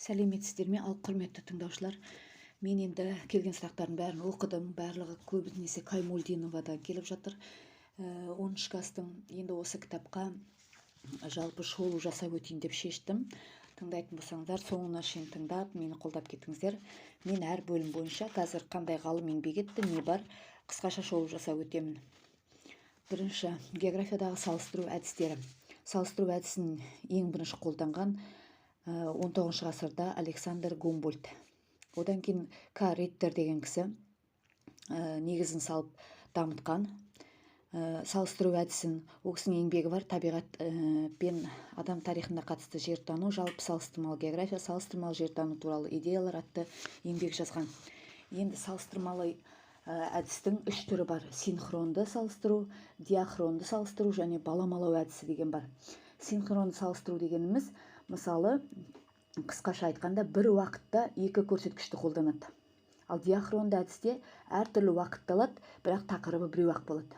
Сәлеметсіздер ме, ал құрметті тыңдаушылар. Мен енді келген сұрақтардың бәрін оқыдым. Барлығы көбінесе Каймолдиновадан келіп жатыр. 10 класстың енді осы кітапқа жалпы шолу жасап өтейін деп шештім. Тыңдайтын болсаңыздар, соңына шейін тыңдап, мені қолдап кетіңіздер. Мен әр бөлім бойынша қазір қандай ғалым еңбек етті, не бар, қысқаша шолу жасап өтемін. Бірінші, географиядағы салыстыру әдістері. Салыстыру әдісін ең бірінші қолданған 19 ғасырда Александр Гумбольдт. Одан кейін К. Риттер деген кісі негізін салып дамытқан. Салыстыру әдісін, ол кісінің еңбегі бар, табиғат пен адам тарихына қатысты жертану, жалпы салыстырмалы география, салыстырмалы жертану туралы идеялар атты еңбек жазған. Енді салыстырмалы әдістің 3 түрі бар: синхронды салыстыру, диахронды салыстыру және баламалау әдісі деген бар. Синхронды салыстыру дегеніміз, мысалы, қысқаша айтқанда, бір уақытта екі көрсеткішті қолданады. Ал диахронды әдісте әртүрлі уақытта алады, бірақ тақырыбы біреу-ақ болады.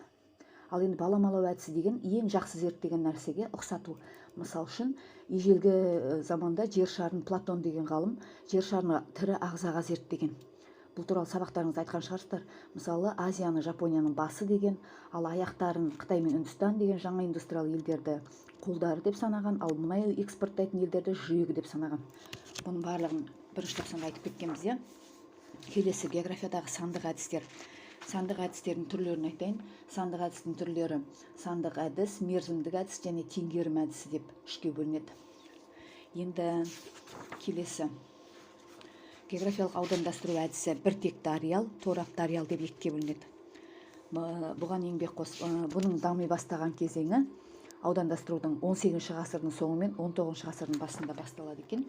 Ал енді баламалау әдісі деген ең жақсы зерттеген нәрсеге ұқсату. Мысал үшін, ежелгі заманда жер шарын Платон деген ғалым жер шарыны тірі ағзаға зерттеген. Бұл туралы сабақтарыңызда айтқан шығарсыздар. Мысалы, Азияны Жапонияның басы деген, ал аяқтарын Қытай мен Үндістан деген жаңа индустриал елдерді қолдары деп санаған, ал мұнай экспорттайтын елдерді жүрегі деп санаған. Бұның барлығын бірінші тоқсанда айтып кеткенбіз. Келесі, географиядағы сандық әдістер. Сандық әдістердің түрлерін айтайын. Сандық әдістің түрлері: сандық әдіс, мерзімдік әдіс және теңгерім әдісі деп үшке бөлінеді. Енді келесі, географиялық аудандастыру әдісі біртекті ареал, торапты ареал деп екіге бөлінеді. Бұған еңбек бұның дами бастаған кезеңі аудандастырудың 18 ғасырдың соңы мен 19 ғасырдың басында басталады екен.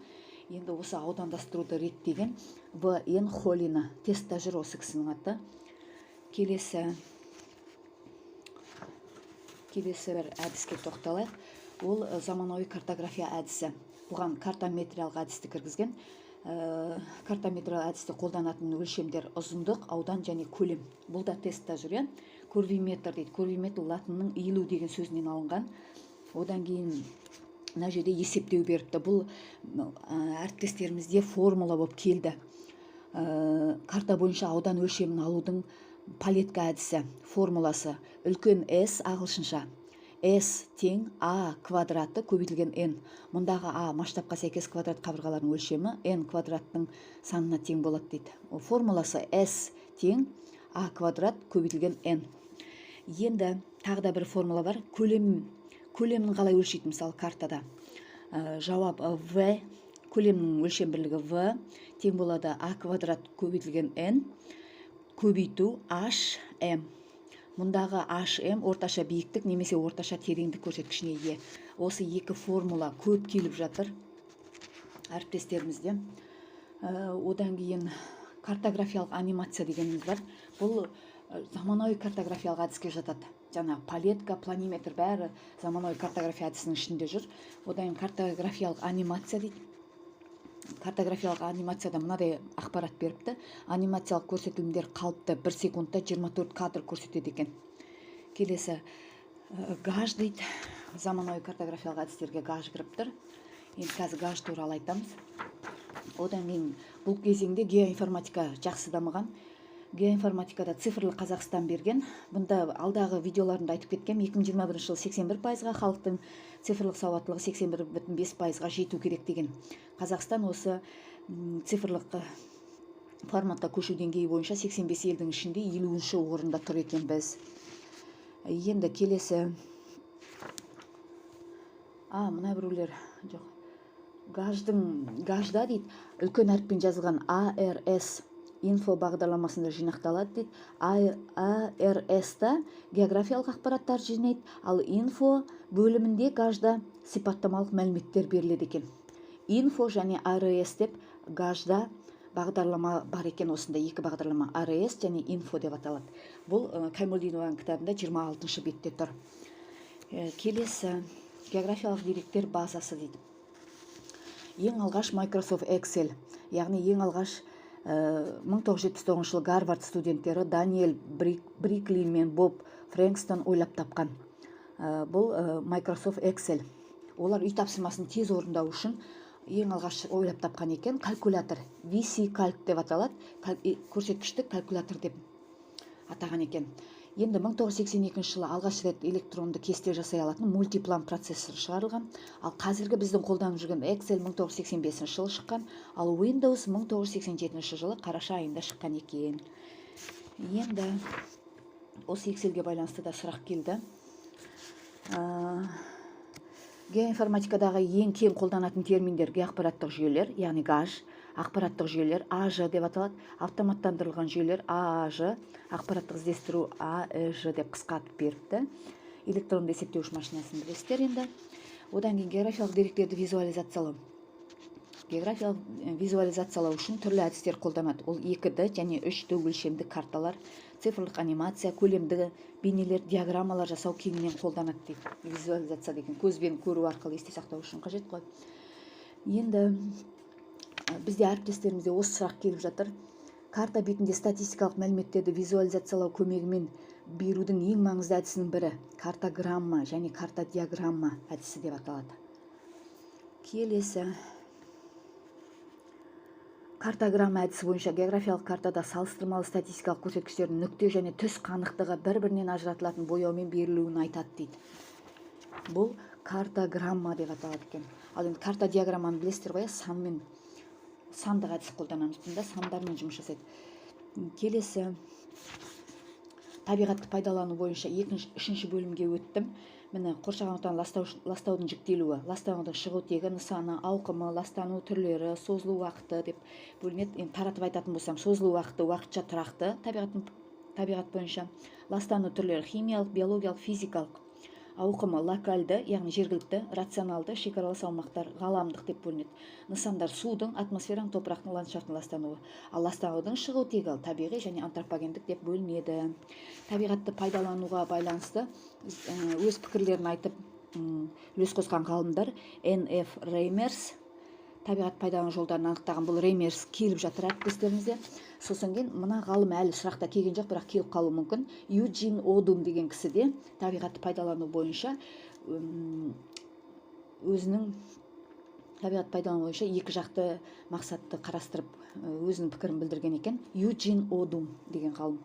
Енді осы аудандастыруды реттеген В.Н. Холлина, тестта жүр осы кісінің аты. Келесі бір әдіске тоқталайық. Ол заманауи картография әдісі. Бұған картаметриялық әдісті кіргізген. Картаметриялық әдісті қолданатын өлшемдер ұзындық, аудан және көлем. Бұл да тестта жүр. Көрвиметр дейді. Көрвиметр латынның иілу деген сөзінен алынған. Одан кейін мына жерде есептеу беріпті. Бұл әріптестерімізде формула болып келді. Карта бойынша аудан өлшемін алудың палетка әдісі, формуласы: үлкен S ағылшынша. S тең А квадраты көбейтілген N. Мұндағы А масштабқа сәйкес квадрат қабырғаларының өлшемі N квадраттың санына тең болады дейді. Формуласы S тең А квадрат көбейтілген N. Енді тағы да бір формула бар. Көлемін қалай өлшейді? Мысалы, картада жауап V, көлемнің өлшем бірлігі V тең болады А квадрат көбейтілген N көбейту HM. Мұндағы HM орташа биіктік немесе орташа тереңдік көрсеткішіне ие. Осы екі формула көп келіп жатыр әріптестерімізде. Одан кейін картографиялық анимация дегеніміз бар. Бұл заманауи картографиялық әдіске жатады. Жаңағы палетка, планиметр бәрі заманауи картография әдісінің ішінде жүр. Одан картографиялық анимация дейді. Картографиялық анимацияда мынадай ақпарат беріпті: анимациялық көрсетілімдер қалыпты 1 секундта 24 кадр көрсетеді екен. Келесі, гаж дейді. Заманауи картографиялық әдістерге гаж кіріп тұр. Енді қазір гаж туралы айтамыз. Одан кейін бұл кезеңде геоинформатика жақсы дамыған. Геоинформатикада цифрлы Қазақстан берген. Бұнда алдағы видеоларында айтып кеткем, 2021 жыл 81%-ға, халықтың цифрлық сауаттылығы 81,5%-ға жету керек деген. Қазақстан осы цифрлық форматқа көшу деңгейі бойынша 85 елдің ішінде 50-ші орында тұр екен біз. Енді келесі, мына біреулер жоқ. Гажда дейді, үлкен әріппен жазылған ARS инфо бағдарламасында жинақталады дейді. ARS-та географиялық ақпараттар жинайды, ал инфо бөлімінде гажда сипаттамалық мәліметтер беріледі екен. Инфо және ARS деп гажда бағдарлама бар екен. Осында екі бағдарлама, ARS және инфо деп аталады. Бұл Каймолдинованың кітабында 26-шы бетте тұр. Келесі, географиялық деректер базасы дейді. Ең алғаш Microsoft Excel, яғни ең алғаш 1979 жылы Гарвард студенттері Даниэль Брикли мен Боб Фрэнкстон ойлап тапқан. Бұл Microsoft Excel. Олар үй тапсырмасын тез орындау үшін ең алғаш ойлап тапқан екен. Калькулятор, VC кальк деп аталады, көрсеткіштік калькулятор деп атаған екен. Енді 1982 жылы алғаш рет электронды кесте жасай алатын мультиплан процессор шығарылған. Ал қазіргі біздің қолданып жүрген Excel 1985 жылы шыққан, ал Windows 1987 жылы қараша айында шыққан екен. Енді осы Excelге байланысты да сұрақ келді. Геоинформатикадағы ең кең қолданатын терминдер геоақпараттық жүйелер, яғни ГАЖ, ақпараттық жүйелер АЖ деп аталады, автоматтандырылған жүйелер ААЖ, ақпараттық іздестіру АЭЖ деп қысқартып беріпті. Электронды есептеуіш машинасын білесіздер енді. Одан кейін географиялық деректерді визуализациялау. Географиялық визуализациялау үшін түрлі әдістер қолданады. Ол 2D және 3D өлшемді карталар, цифрлық анимация, көлемді бейнелер, диаграммалар жасау кеңінен қолданады дейді. Визуализация деген көзбен көру арқылы есте сақтау үшін қажет қой. Енді бізде әріптестерімізде осы сұрақ келіп жатыр. Карта бетінде статистикалық мәліметтерді визуализациялау көмегімен берудің ең маңызды әдісінің бірі картограмма және картадиаграмма әдісі деп аталады. Келесі. Картограмма әдісі бойынша географиялық картада салыстырмалы статистикалық көрсеткіштердің нүкте және түс қанықтығы бір-бірінен ажыратылатын бояумен берілуін айтады дейді. Бұл картограмма деп аталады екен. Ал енді картадиаграмманы білесіздер ғой, санмен сандық әдіс қолданамыз. Бұнда сандармен жұмыс жасайды. Келесі табиғатты пайдалану бойынша үшінші бөлімге өттім. Міне қоршаған ортаны ластаудың жіктелуі, ластанудың шығу тегі, нысаны, ауқымы, ластану түрлері, созылу уақыты деп бөлінеді. Енді таратып айтатын болсам, созылу уақыты уақытша тұрақты табиғат бойынша, ластану түрлері химиялық, биологиялық, физикалық, ауқымы локальды, яғни жергілікті, рационалды, шекаралас аумақтар, ғаламдық деп бөлінеді. Нысандар судың, атмосфераның, топырақтың, ландшафтың ластануы. Ал ластанудың шығу тегі табиғи және антропогендік деп бөлінеді. Табиғатты пайдалануға байланысты өз пікірлерін айтып үлес қосқан ғалымдар Н.Ф. Реймерс табиғат пайдалану жолдарын анықтаған. Бұл Реймерс келіп жатыр әріптестерімізде. Сосын кейін мына ғалым әлі сұрақта келген жоқ, бірақ келіп қалуы мүмкін. Юджин Одум деген кісі де табиғатты пайдалану бойынша өзінің табиғат пайдалану бойынша екі жақты мақсатты қарастырып өзінің пікірін білдірген екен. Юджин Одум деген ғалым.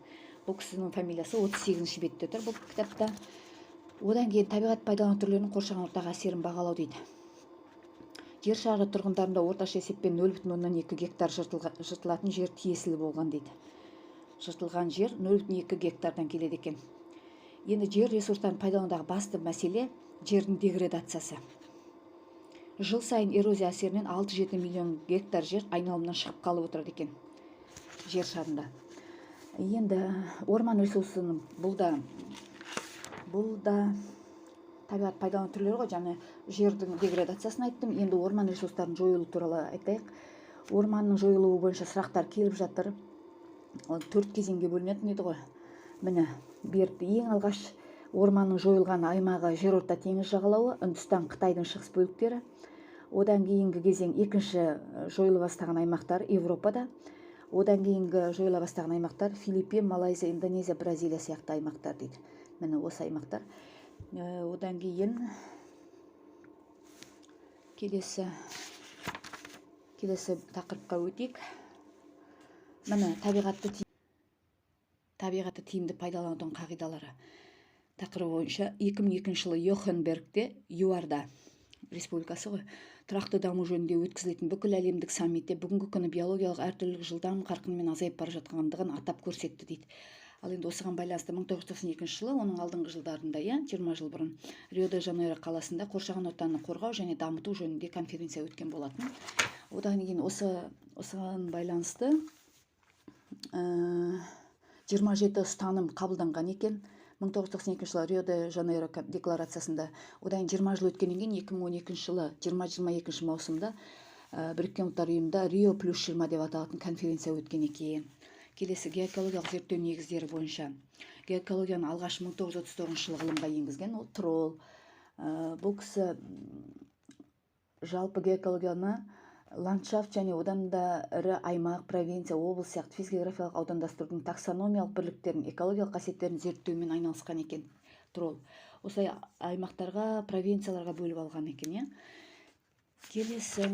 Бұл кісінің фамилиясы 38-ші бетте тұр бұл кітапта. Одан кейін табиғат пайдалану түрлерінің қоршаған ортаға әсерін бағалау дейді. Жер шары тұрғындарында орташа есеппен 0,2 гектар жыртылатын жер тиесілі болған дейді. Жыртылған жер 0,2 гектардан келеді екен. Енді жер ресурстарын пайдаланудағы басты мәселе жердің деградациясы. Жыл сайын эрозия әсерінен 6-7 миллион гектар жер айналымнан шығып қалып отырады екен жер шарында. Енді орман ресурсының бұл да табиғат пайдалану түрлері ғой, және жердің деградациясын айттым. Енді орман ресурстарын жойылу туралы айтайық. Орманның жойылуы бойынша сұрақтар келіп жатыр. 4 кезеңге бөлінетін еді ғой. Міне, берді. Ең алғаш орманның жойылған аймағы жерорта теңіз жағалауы, Үндістан, Қытайдың шығыс бөліктері. Одан кейінгі кезең екінші жойыла бастаған аймақтар Европада. Одан кейінгі жойыла бастаған аймақтар Филиппин, Малайзия, Индонезия, Бразилия сияқты аймақтар дейді. Міне осы аймақтар. Одан кейін келесі тақырыпқа өтейік. Міне табиғатты тиімді пайдаланудың қағидалары тақырыбы бойынша 2002 жылы Йоханнесбергте, ЮАРда республикасы ғой, тұрақты даму жөнінде өткізілетін бүкіл әлемдік саммитте бүгінгі күні биологиялық әртүрлілік жылдам қарқынмен азайып бара жатқандығын атап көрсетті дейді. Ал енді осыған байланысты 1992 жылы, оның алдыңғы жылдарында, 20 жыл бұрын Рио-де-Жанейро қаласында қоршаған ортаны қорғау және дамыту жөнінде конференция өткен болатын. Одан кейін осыған байланысты 27 ұстаным қабылданған екен 1992 жылы Рио-де-Жанейро декларациясында. Одан 20 жыл өткеннен кейін 2012 жылы 20-22 маусымда Біріккен ұлттар ұйымында Рио плюс 20 деп аталатын конференция өткен екен. Келесі геокологиялық зерттеу негіздері бойынша. Геокологияны алғаш 1939 жылы ғылымға енгізген ол Тролл. Бұл кісі жалпы геокологияны ландшафт және одан да ірі аймақ, провинция, облыс сияқты физгеографиялық аудандастырудың таксономиялық бірліктерін, экологиялық қасиеттерін зерттеумен айналысқан екен Тролл. Осылай аймақтарға, провинцияларға бөліп алған екен. Келесі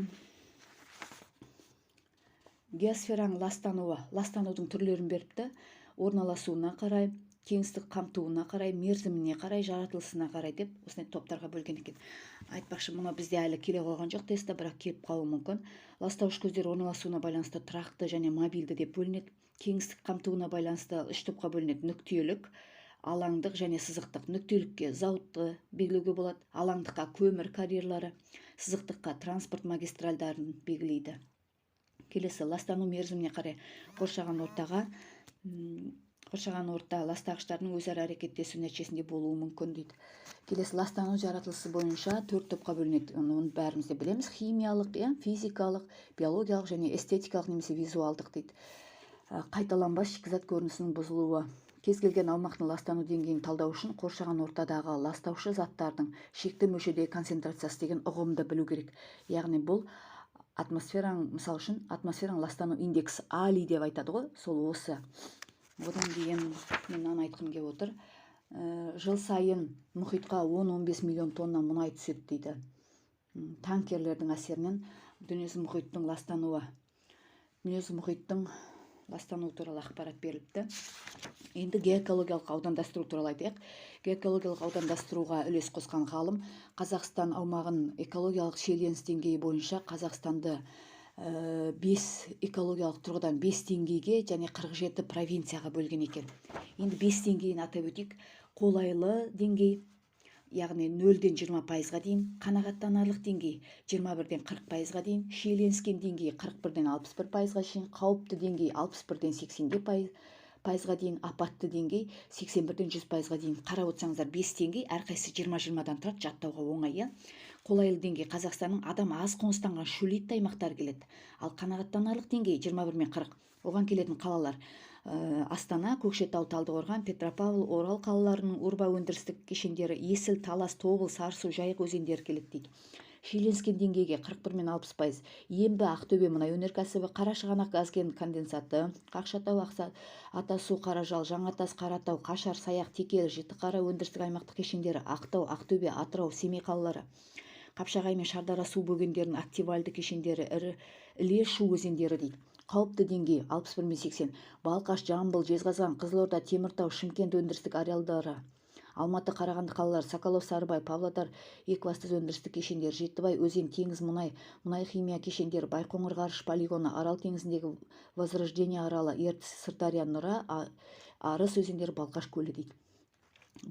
геосфераның ластанудың түрлерін беріпті. Орналасуына қарай, кеңістік қамтуына қарай, мерзіміне қарай, жаратылысына қарай деп осындай топтарға бөлген екен. Айтпақшы, мұны бізде әлі келе қойған жоқ тестта, бірақ келіп қалуы мүмкін. Ластауыш көздер орналасуына байланысты тұрақты және мобильді деп бөлінеді. Кеңістік қамтуына байланысты 3 топқа бөлінеді: нүктелік, алаңдық және сызықтық. Нүктелікке зауытты белгілеуге болады, алаңдыққа көмір карьерлары, сызықтыққа транспорт магистральдарын белгілейді. Келесі, ластану мерзіміне қарай қоршаған орта ластағыштардың өзара әрекеттесу нәтижесінде болуы мүмкін дейді. Келесі, ластану жаратылысы бойынша 4 топқа бөлінеді. Оны бәріміз де білеміз: химиялық, физикалық, биологиялық және эстетикалық немесе визуалдық дейді. Қайталанбас шикізат көрінісінің бұзылуы. Кез келген аумақтың ластану деңгейін талдау үшін қоршаған ортадағы ластаушы заттардың шекті мөлшердегі концентрациясы деген ұғымды білу керек. Яғни бұл атмосфераның, мысалы үшін, атмосфераның ластану индексі али деп айтады ғой, сол осы. Одан кейін мен мынаны айтқым келіп отыр. Жыл сайын мұхитқа 10-15 миллион тонна мұнай түседі дейді. Танкерлердің әсерінен дүниежүзі мұхиттың ластануы туралы ақпарат беріліпті. Енді геокологиялық аудандастыру туралы айтайық. Геокологиялық аудандастыруға үлес қосқан ғалым Қазақстан аумағын экологиялық шиеленіс деңгейі бойынша Қазақстанды 5 экологиялық тұрғыдан 5 деңгейге және 47 провинцияға бөлген екен. Енді 5 деңгейін атап өтейік. Қолайлы деңгей, яғни 0-ден 20%-ға дейін, қанағаттанарлық деңгей 21-ден 40%-ға дейін, шиеленіскен деңгей 41-ден 61%-ға шейін, қауіпті деңгей 61-ден 80%-ға дейін, апатты деңгей 81-ден 100%-ға дейін. Қарап отырсаңыздар, 5 деңгей, әрқайсысы 20-20-дан тұрады, жаттауға оңай. Қолайлы деңгей Қазақстанның адам аз қоныстанған шөлейтті аймақтар келеді. Ал қанағаттанарлық деңгей 21 мен 40. Оған келетін қалалар Астана, Көкшетау, Талдықорған, Петропавл, Орал қалаларының урба өндірістік кешендері, Есіл, Талас, Тобыл, Сарысу, Жайық өзендері келеді дейді. Шиеленіскен деңгейге 41 мен 60%. Ембі, Ақтөбе мұнай өнеркәсібі, Қарашығанақ газ кен конденсаты, Қақшатау, Атасу, Қаражал, Жаңатас, Қаратау, Қашар, Саяқ, Текел, Жітіқара өндірістік аймақтық кешендері, Ақтау, Ақтөбе, Атырау, Семей қалалары, Қапшағай мен Шардара су бөгендерінің активальды кешендері, Іле, Шу өзендері дейді. Қауіпті деңгей 61 мен 80. Балқаш, Жамбыл, Жезқазған, Қызылорда, Теміртау, Шымкент өндірістік ареалдары, Алматы, Қарағанды қалалары, Соколов, Сарыбай, Павлодар, Екібастұз өндірістік кешендері, Жетібай, Өзен, Теңіз, мұнай химия кешендері, Байқоңыр ғарыш полигоны, Арал теңізіндегі Возрождение аралы, Ертіс, Сырдария, Нұра, Арыс өзендері, Балқаш көлі дейді.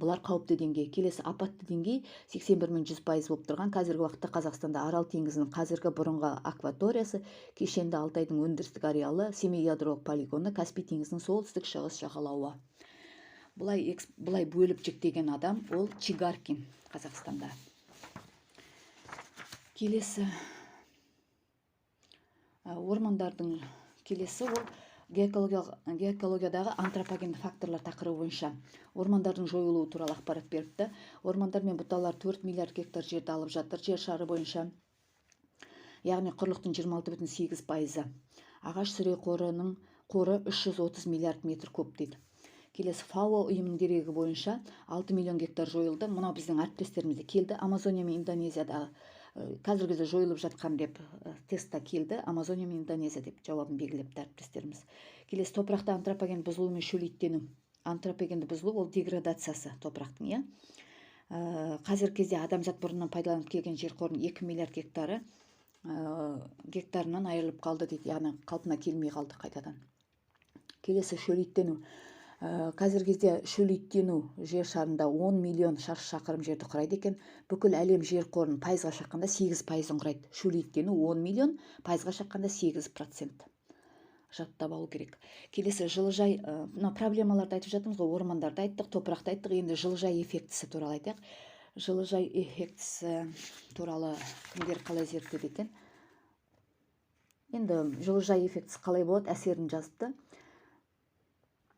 Бұлар қауіпті деңгей. Келесі, апатты деңгей 81 мен 100% болып тұрған. Қазіргі уақытта Қазақстанда Арал теңізінің қазіргі бұрынғы акваториясы, Кешенді Алтайдың өндірістік ареалы, Семей ядролық полигоны, Каспий теңізінің солтүстік шығыс жағалауы. Бұлай бөліп жіктеген адам ол Чигаркин Қазақстанда. Келесі, ормандардың келесі ол геокологиядағы антропогенді факторлар тақырыбы бойынша ормандардың жойылуы туралы ақпарат беріпті. Ормандар мен бұталар 4 миллиард гектар жерді алып жатыр жер шары бойынша, яғни құрлықтың 26,8%. Ағаш сүре қорының қоры 330 миллиард метр куб дейді. Келесі, ФАО ұйымының дерегі бойынша 6 миллион гектар жойылды. Мұна біздің әріптестерімізде келді. Амазония мен Индонезияда қазіргі кезде жойылып жатқан деп тестта келді. Амазония мен Индонезия деп жауабын белгілепті әріптестеріміз. Келесі, топырақта антропоген бұзылу мен шөлейттену. Антропогенді бұзылу ол деградациясы топырақтың. Қазіргі кезде адамзат бұрыннан пайдаланып келген жер қорының 2 миллиард гектарынан айырылып қалды дейді, яғни қалпына келмей қалды қайтадан. Келесі, шөлейттену. Қазіргі кезде шөлейттену жер шарында 10 миллион шаршы шақырым жерді құрайды екен. Бүкіл әлем жер қорының пайызға шаққанда 8%-ын құрайды. Шөлейттену 10 миллион, пайызға шаққанда 8%. Жаттап алу керек. Келесі, жылыжай, проблемаларды айтып жатырмыз ғой, ормандарды айттық, топырақты айттық, енді жылыжай эффектісі туралы айтайық. Жылыжай эффектісі туралы кімдер қалай зерттеді екен? Енді жылыжай эффектісі қалай болады, әсерін жазыпты.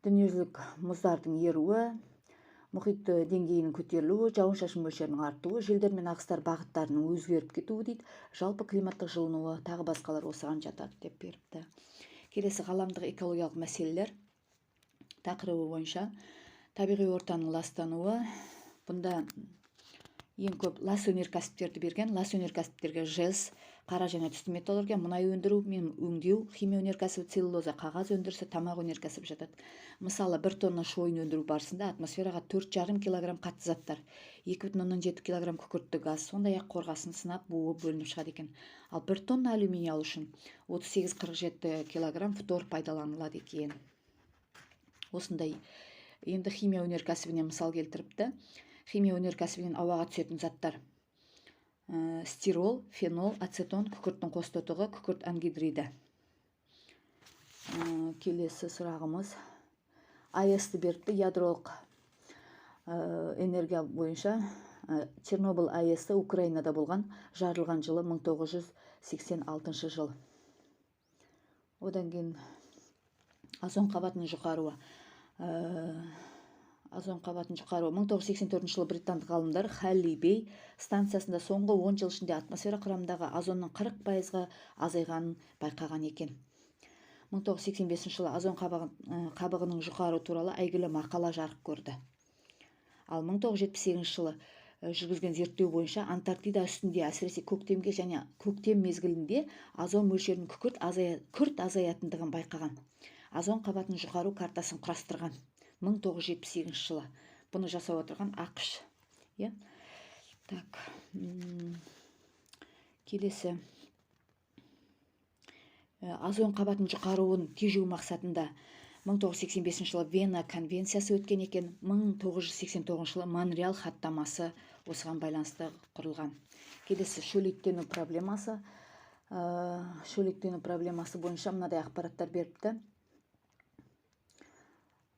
Дүниежүзілік мұздардың еруі, мұхит деңгейінің көтерілуі, жауын-шашын мөлшерінің артуы, желдер мен ағыстар бағыттарының өзгеріп кетуі дейді, жалпы климаттық жылынуы, тағы басқалар осыған жатады деп беріпті. Келесі, ғаламдық экологиялық мәселелер тақырыбы бойынша табиғи ортаның ластануы. Бұнда ең көп лас өнеркәсіптерді берген. Лас өнеркәсіптерге ЖЭС, қара және түсті металлургия, мұнай өндіру мен өңдеу, химия өнеркәсібі, целлулоза, қағаз өндірісі, тамақ өнеркәсібі жатады. Мысалы 1 тонна шойын өндіру барысында атмосфераға 4,5 килограмм қатты заттар, 2,7 килограмм күкіртті газ, сондай-ақ қорғасын сынап буы бөлініп шығады екен. Ал 1 тонна алюминий алу үшін 38-47 килограмм фтор пайдаланылады екен. Осындай. Енді химия өнеркәсібінен мысал келтіріпті. Химия өнеркәсібінен ауаға түсетін заттар: стирол, фенол, ацетон, күкірттің қос тотығы, күкірт ангидриді. Келесі сұрағымыз: АЭС-ті беріпті. Ядролық энергия бойынша Чернобыль АЭС-ті Украинада болған, жарылған жылы 1986 жыл. Одан кейін озон қабатының жұқаруы. Озон қабатының жұқаруы 1984 жылы британдық ғалымдар Халли Бей станциясында соңғы 10 жыл ішінде атмосфера құрамындағы озонның 40%-ға азайғанын байқаған екен. 1985 жылы озон қабығының жұқаруы туралы әйгілі мақала жарық көрді. Ал 1978 жылы жүргізген зерттеу бойынша Антарктида үстінде, әсіресе көктемге және көктем мезгілінде озон мөлшерінің күрт азаятындығын байқаған. Озон қабатының жұқару картасын құрастырған 1978 жылы. Бұны жасап отырған ақш. Келесі: озон қабатының жұқаруын тежеу мақсатында 1985 жылы Вена конвенциясы өткен екен. 1989 жылы Монреаль хаттамасы осыған байланысты құрылған. Келесі: шөлейттену проблемасы. Шөлейттену проблемасы бойынша мынадай ақпараттар беріпті.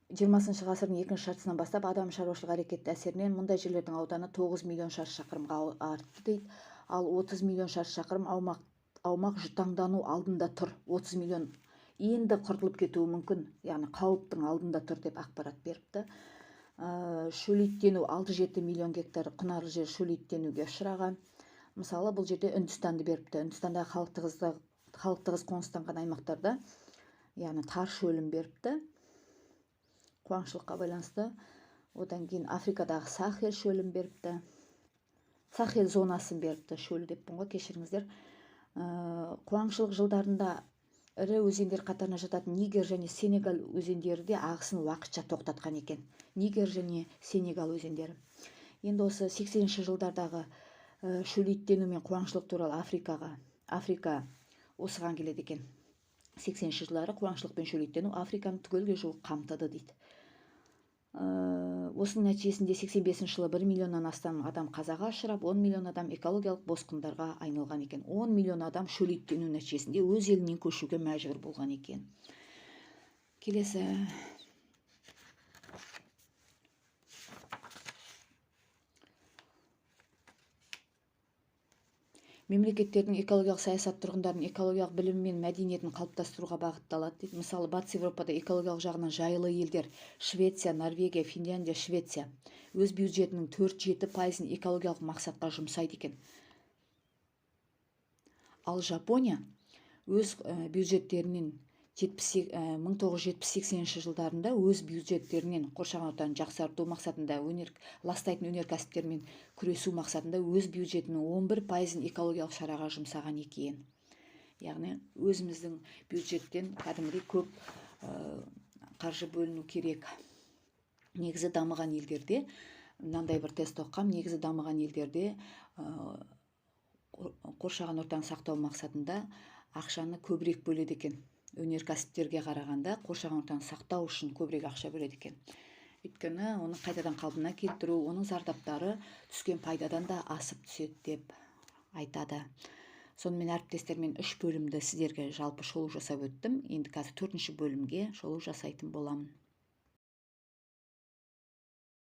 20 ғасырдың екінші жартысынан бастап адам шаруашылық әрекеті әсерінен мұндай жерлердің ауданы 9 миллион шаршы шақырымға артты дейді. Ал 30 миллион шаршы шақырым аумақ жұтаңдану алдында тұр. 30 миллион енді құртылып кетуі мүмкін, яғни қауіптің алдында тұр деп ақпарат беріпті. Шөлейттену 6-7 миллион гектар құнарлы жер шөлейттенуге ұшыраған. Мысалы, бұл жерде Үндістанды беріпті. Үндістандағы халық тығыз қоныстанған аймақтарда, яғни тар шөлін беріпті, қуаңшылыққа байланысты. Одан кейін Африкадағы Сахел шөлін беріпті. Сахел зонасын беріпті. Шөлі деппін ғой, кешіріңіздер. Қуаңшылық жылдарында ірі өзендер қатарына жататын Нигер және Сенегал өзендері де ағысын уақытша тоқтатқан екен. Нигер және Сенегал өзендері. Енді осы 80-ші жылдардағы шөлейттену мен қуаңшылық туралы Африка осыған келеді екен. 80-ші жылдары қуаңшылық пен шөлейттену Африканы түгелге жуық қамтыды дейді. Осының нәтижесінде 85 жылы 1 миллионнан астам адам қазаға ұшырап, 10 миллион адам экологиялық босқындарға айналған екен. 10 миллион адам шөлейттену нәтижесінде өз елінен көшуге мәжбүр болған екен. Келесі: мемлекеттердің экологиялық саясат тұрғындардың экологиялық білімі мен мәдениетін қалыптастыруға бағытталады дейді. Мысалы, Батыс Еуропада экологиялық жағынан жайлы елдер Швеция, Норвегия, Финляндия, Швеция өз бюджетінің 4-7% экологиялық мақсатқа жұмсайды екен. Ал Жапония өз бюджеттерінен 1970-80 жылдарында өз бюджеттерінен қоршаған ортаны жақсарту мақсатында ластайтын өнеркәсіптермен күресу мақсатында өз бюджетінің 11% экологиялық шараға жұмсаған екен. Яғни өзіміздің бюджеттен кәдімгідей көп қаржы бөліну керек. Негізі дамыған елдерде, мынандай бір тест оқығам, негізі дамыған елдерде қоршаған ортаны сақтау мақсатында ақшаны көбірек бөледі екен. Өнеркәсіптерге қарағанда қоршаған ортаны сақтау үшін көбірек ақша бөледі екен. Өйткені оны қайтадан қалпына келтіру, оның зардаптары түскен пайдадан да асып түседі деп айтады. Сонымен әріптестермен 3 бөлімді сіздерге жалпы шолу жасап өттім. Енді қазір 4-ші бөлімге шолу жасайтын боламын.